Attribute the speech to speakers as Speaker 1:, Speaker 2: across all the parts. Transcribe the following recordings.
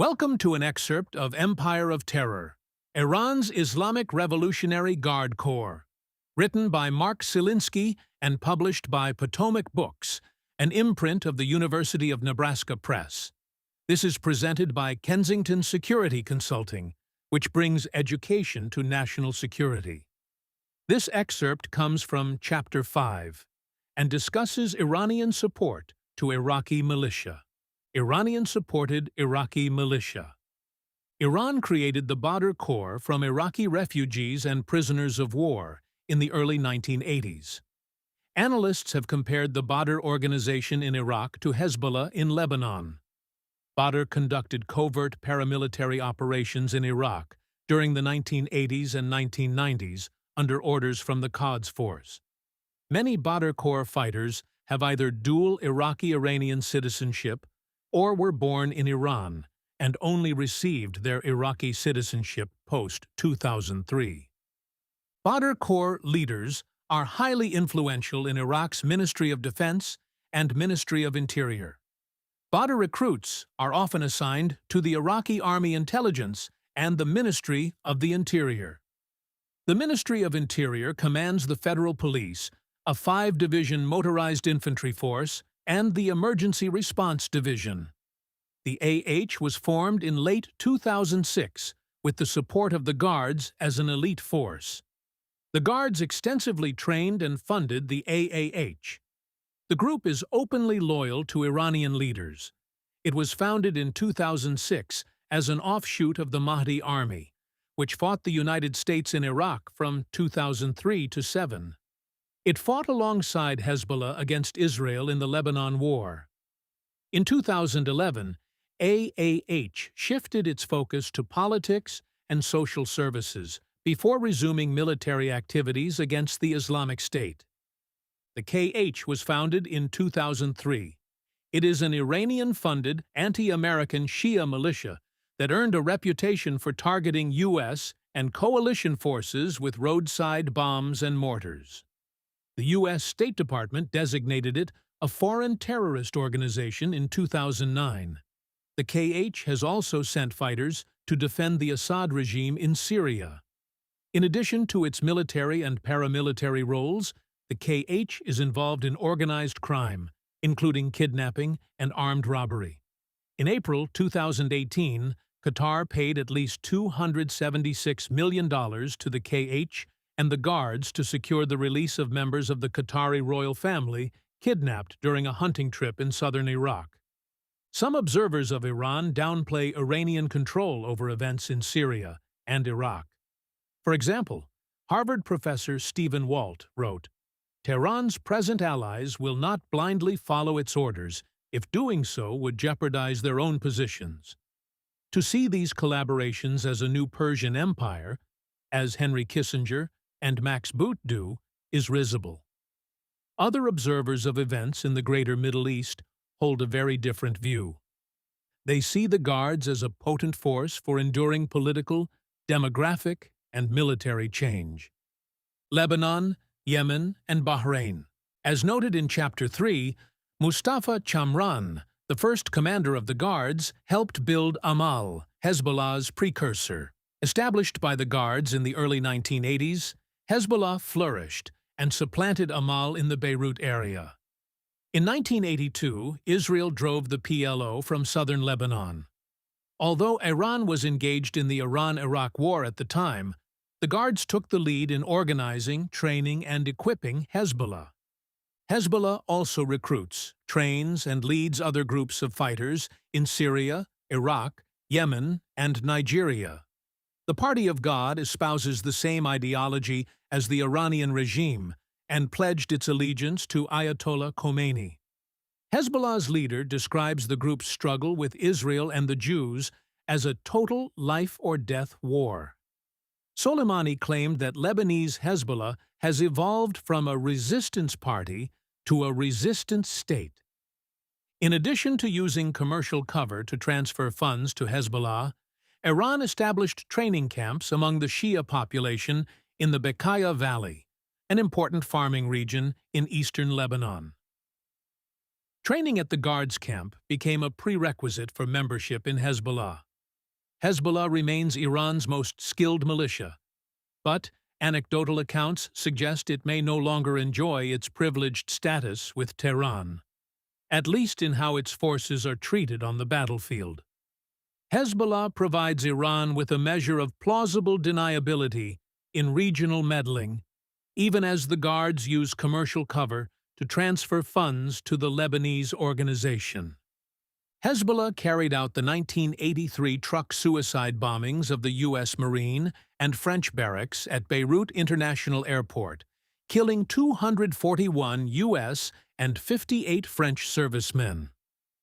Speaker 1: Welcome to an excerpt of Empire of Terror, Iran's Islamic Revolutionary Guard Corps, written by Mark Selinsky and published by Potomac Books, an imprint of the University of Nebraska Press. This is presented by Kensington Security Consulting, which brings education to national security. This excerpt comes from Chapter 5 and discusses Iranian support to Iraqi militia. Iranian-supported Iraqi militia. Iran created the Badr Corps from Iraqi refugees and prisoners of war in the early 1980s. Analysts have compared the Badr Organization in Iraq to Hezbollah in Lebanon. Badr conducted covert paramilitary operations in Iraq during the 1980s and 1990s under orders from the Qods Force. Many Badr Corps fighters have either dual Iraqi-Iranian citizenship or were born in Iran and only received their Iraqi citizenship post-2003. Badr Corps leaders are highly influential in Iraq's Ministry of Defense and Ministry of Interior. Badr recruits are often assigned to the Iraqi Army Intelligence and the Ministry of the Interior. The Ministry of Interior commands the Federal Police, a 5-division motorized infantry force, and the Emergency Response Division. The AH was formed in late 2006 with the support of the Guards as an elite force. The Guards extensively trained and funded the AAH. The group is openly loyal to Iranian leaders. It was founded in 2006 as an offshoot of the Mahdi Army, which fought the United States in Iraq from 2003 to 2007. It fought alongside Hezbollah against Israel in the Lebanon War. In 2011, AAH shifted its focus to politics and social services before resuming military activities against the Islamic State. The KH was founded in 2003. It is an Iranian-funded, anti-American Shia militia that earned a reputation for targeting U.S. and coalition forces with roadside bombs and mortars. The U.S. State Department designated it a foreign terrorist organization in 2009. The KH has also sent fighters to defend the Assad regime in Syria. In addition to its military and paramilitary roles, the KH is involved in organized crime, including kidnapping and armed robbery. In April 2018, Qatar paid at least $276 million to the KH and the Guards to secure the release of members of the Qatari royal family kidnapped during a hunting trip in southern Iraq. Some observers of Iran downplay Iranian control over events in Syria and Iraq. For example, Harvard professor Stephen Walt wrote, "Tehran's present allies will not blindly follow its orders if doing so would jeopardize their own positions." To see these collaborations as a new Persian empire, as Henry Kissinger and Max Boot do, is risible. Other observers of events in the greater Middle East hold a very different view. They see the Guards as a potent force for enduring political, demographic, and military change. Lebanon, Yemen, and Bahrain. As noted in Chapter 3, Mustafa Chamran, the first commander of the Guards, helped build Amal, Hezbollah's precursor. Established by the Guards in the early 1980s, Hezbollah flourished and supplanted Amal in the Beirut area. In 1982, Israel drove the PLO from southern Lebanon. Although Iran was engaged in the Iran-Iraq War at the time, the Guards took the lead in organizing, training, and equipping Hezbollah. Hezbollah also recruits, trains, and leads other groups of fighters in Syria, Iraq, Yemen, and Nigeria. The Party of God espouses the same ideology as the Iranian regime and pledged its allegiance to Ayatollah Khomeini. Hezbollah's leader describes the group's struggle with Israel and the Jews as a total life-or-death war. Soleimani claimed that Lebanese Hezbollah has evolved from a resistance party to a resistance state. In addition to using commercial cover to transfer funds to Hezbollah, Iran established training camps among the Shia population in the Bekaa Valley, an important farming region in eastern Lebanon. Training at the Guards camp became a prerequisite for membership in Hezbollah. Hezbollah remains Iran's most skilled militia, but anecdotal accounts suggest it may no longer enjoy its privileged status with Tehran, at least in how its forces are treated on the battlefield. Hezbollah provides Iran with a measure of plausible deniability in regional meddling, even as the Guards use commercial cover to transfer funds to the Lebanese organization. Hezbollah carried out the 1983 truck suicide bombings of the U.S. Marine and French barracks at Beirut International Airport, killing 241 U.S. and 58 French servicemen.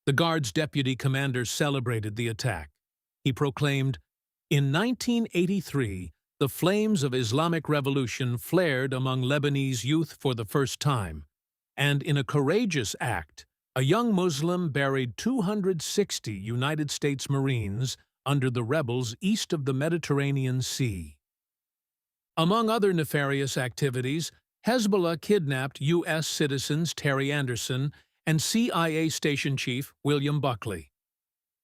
Speaker 1: The Guard's deputy commander celebrated the attack. He proclaimed, "In 1983, the flames of Islamic revolution flared among Lebanese youth for the first time, and in a courageous act, a young Muslim buried 260 United States Marines under the rebels east of the Mediterranean Sea." Among other nefarious activities, Hezbollah kidnapped U.S. citizens Terry Anderson and CIA Station Chief William Buckley.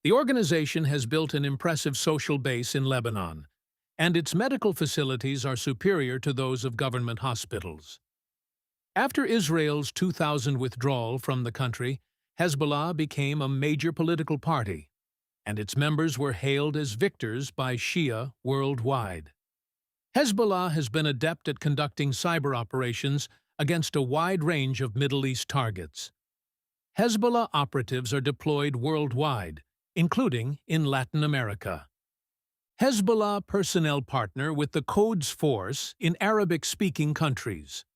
Speaker 1: The organization has built an impressive social base in Lebanon, and its medical facilities are superior to those of government hospitals. After Israel's 2000 withdrawal from the country, Hezbollah became a major political party, and its members were hailed as victors by Shia worldwide. Hezbollah has been adept at conducting cyber operations against a wide range of Middle East targets. Hezbollah operatives are deployed worldwide, including in Latin America. Hezbollah personnel partner with the Qods Force in Arabic-speaking countries.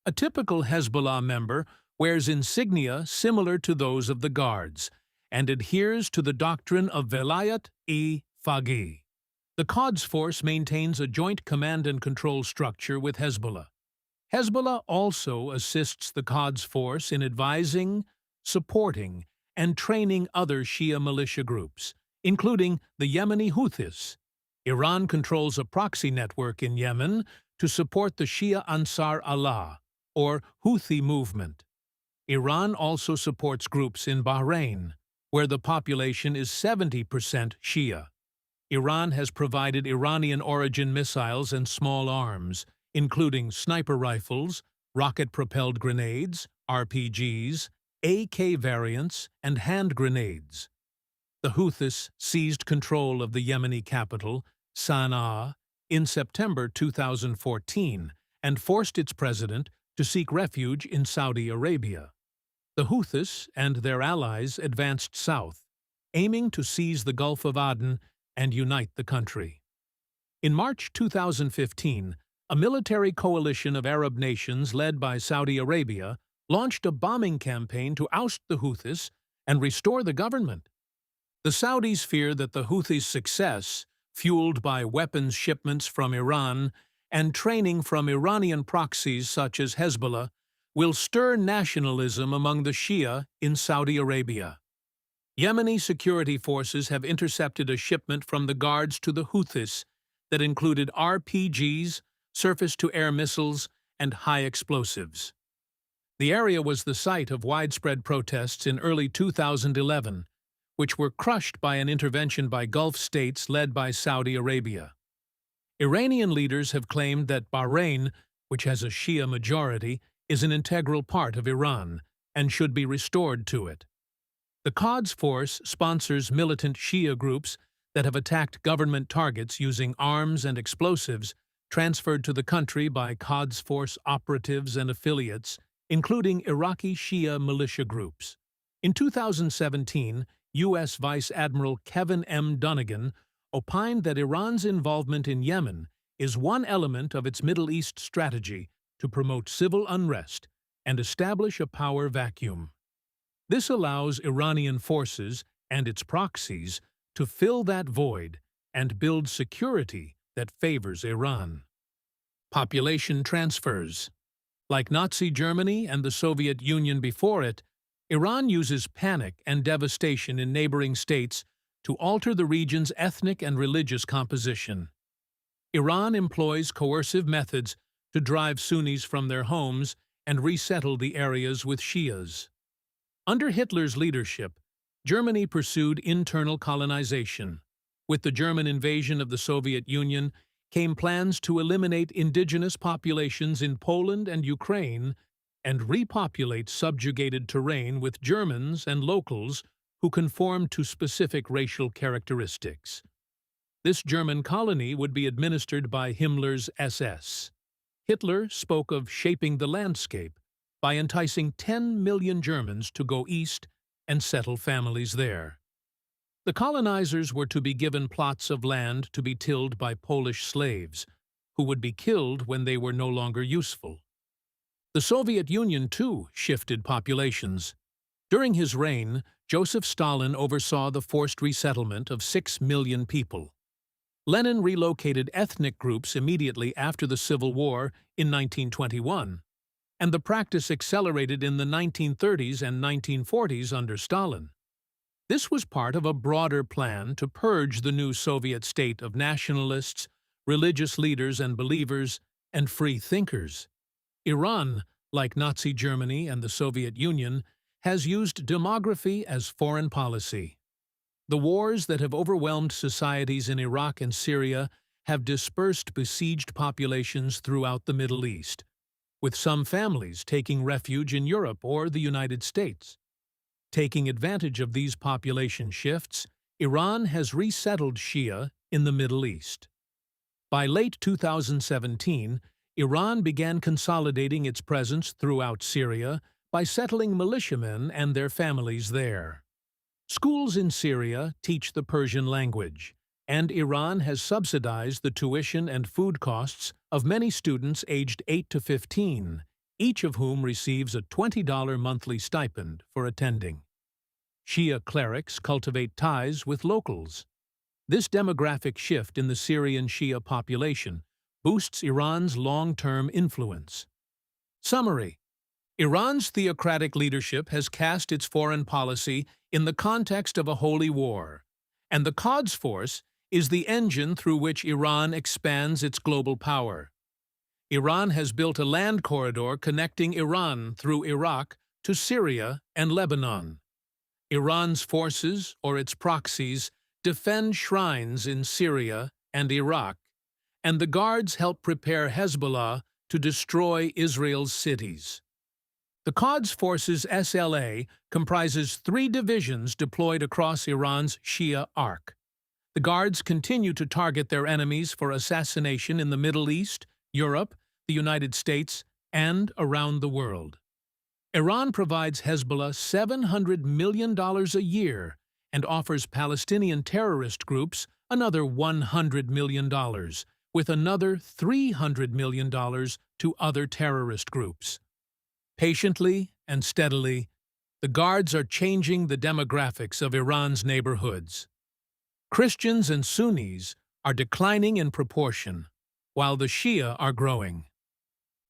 Speaker 1: A typical Hezbollah member wears insignia similar to those of the Guards and adheres to the doctrine of Velayat-e-Faqih. The Qods Force maintains a joint command and control structure with Hezbollah. Hezbollah also assists the Qods Force in advising, supporting, and training other Shia militia groups, including the Yemeni Houthis. Iran controls a proxy network in Yemen to support the Shia Ansar Allah, or Houthi movement. Iran also supports groups in Bahrain, where the population is 70% Shia. Iran has provided Iranian-origin missiles and small arms, including sniper rifles, rocket-propelled grenades, RPGs, AK variants, and hand grenades. The Houthis seized control of the Yemeni capital, Sana'a, in September 2014 and forced its president to seek refuge in Saudi Arabia. The Houthis and their allies advanced south, aiming to seize the Gulf of Aden and unite the country. In March 2015, a military coalition of Arab nations led by Saudi Arabia launched a bombing campaign to oust the Houthis and restore the government. The Saudis fear that the Houthis' success, fueled by weapons shipments from Iran and training from Iranian proxies such as Hezbollah, will stir nationalism among the Shia in Saudi Arabia. Yemeni security forces have intercepted a shipment from the Guards to the Houthis that included RPGs, surface-to-air missiles, and high explosives. The area was the site of widespread protests in early 2011, which were crushed by an intervention by Gulf states led by Saudi Arabia. Iranian leaders have claimed that Bahrain, which has a Shia majority, is an integral part of Iran and should be restored to it. The Qods Force sponsors militant Shia groups that have attacked government targets using arms and explosives transferred to the country by Qods Force operatives and affiliates, including Iraqi Shia militia groups. In 2017, U.S. Vice Admiral Kevin M. Dunnigan opined that Iran's involvement in Yemen is one element of its Middle East strategy to promote civil unrest and establish a power vacuum. This allows Iranian forces and its proxies to fill that void and build security that favors Iran. Population transfers. Like Nazi Germany and the Soviet Union before it, Iran uses panic and devastation in neighboring states to alter the region's ethnic and religious composition. Iran employs coercive methods to drive Sunnis from their homes and resettle the areas with Shias. Under Hitler's leadership, Germany pursued internal colonization, With the German invasion of the Soviet Union came plans to eliminate indigenous populations in Poland and Ukraine and repopulate subjugated terrain with Germans and locals who conformed to specific racial characteristics. This German colony would be administered by Himmler's SS. Hitler spoke of shaping the landscape by enticing 10 million Germans to go east and settle families there. The colonizers were to be given plots of land to be tilled by Polish slaves, who would be killed when they were no longer useful. The Soviet Union, too, shifted populations. During his reign, Joseph Stalin oversaw the forced resettlement of 6 million people. Lenin relocated ethnic groups immediately after the Civil War in 1921, and the practice accelerated in the 1930s and 1940s under Stalin. This was part of a broader plan to purge the new Soviet state of nationalists, religious leaders and believers, and free thinkers. Iran, like Nazi Germany and the Soviet Union, has used demography as foreign policy. The wars that have overwhelmed societies in Iraq and Syria have dispersed besieged populations throughout the Middle East, with some families taking refuge in Europe or the United States. Taking advantage of these population shifts, Iran has resettled Shia in the Middle East. By late 2017, Iran began consolidating its presence throughout Syria by settling militiamen and their families there. Schools in Syria teach the Persian language, and Iran has subsidized the tuition and food costs of many students aged 8 to 15, each of whom receives a $20 monthly stipend for attending. Shia clerics cultivate ties with locals. This demographic shift in the Syrian Shia population boosts Iran's long-term influence. Summary: Iran's theocratic leadership has cast its foreign policy in the context of a holy war, and the Qods Force is the engine through which Iran expands its global power. Iran has built a land corridor connecting Iran through Iraq to Syria and Lebanon. Iran's forces, or its proxies, defend shrines in Syria and Iraq, and the guards help prepare Hezbollah to destroy Israel's cities. The Qods Force's SLA comprises 3 divisions deployed across Iran's Shia arc. The guards continue to target their enemies for assassination in the Middle East, Europe, the United States, and around the world. Iran provides Hezbollah $700 million a year and offers Palestinian terrorist groups another $100 million, with another $300 million to other terrorist groups. Patiently and steadily, the guards are changing the demographics of Iran's neighborhoods. Christians and Sunnis are declining in proportion, while the Shia are growing.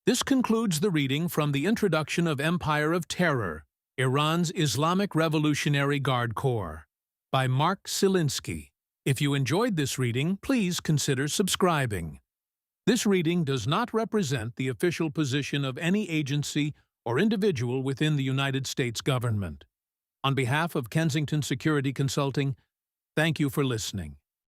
Speaker 1: This concludes the reading from the introduction of Empire of Terror, Iran's Islamic Revolutionary Guard Corps, by Mark Silinsky. If you enjoyed this reading, please consider subscribing. This reading does not represent the official position of any agency or individual within the United States government. On behalf of Kensington Security Consulting, thank you for listening.